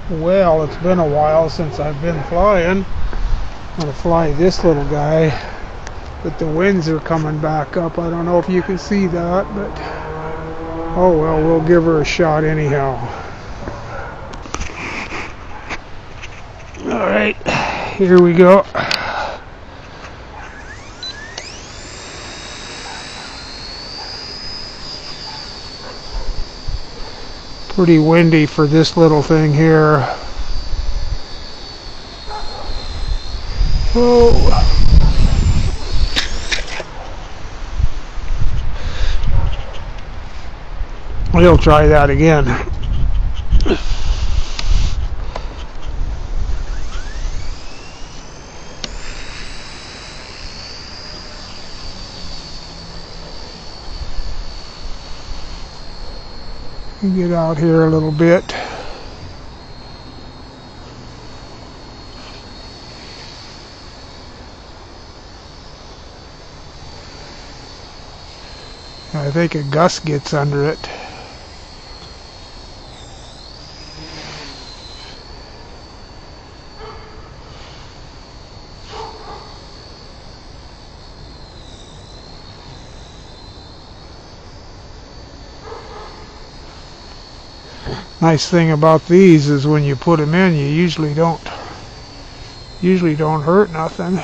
Well, it's been a while since I've been flying. I'm going to fly this little guy, but the winds are coming back up. I don't know if you can see that, but oh well, we'll give her a shot anyhow. Alright, here we go. Pretty windy for this little thing here. Oh. We'll try that again. Get out here a little bit. I think a gust gets under it. Nice thing about these is when you put them in, you usually don't hurt nothing.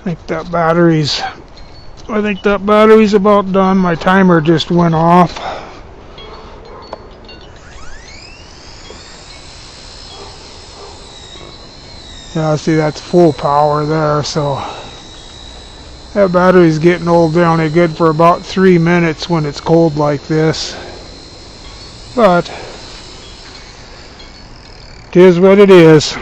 I think that battery's about done. My timer just went off. Yeah, see, that's full power there, so that battery's getting old. They're only good for about 3 minutes when it's cold like this. But it is what it is.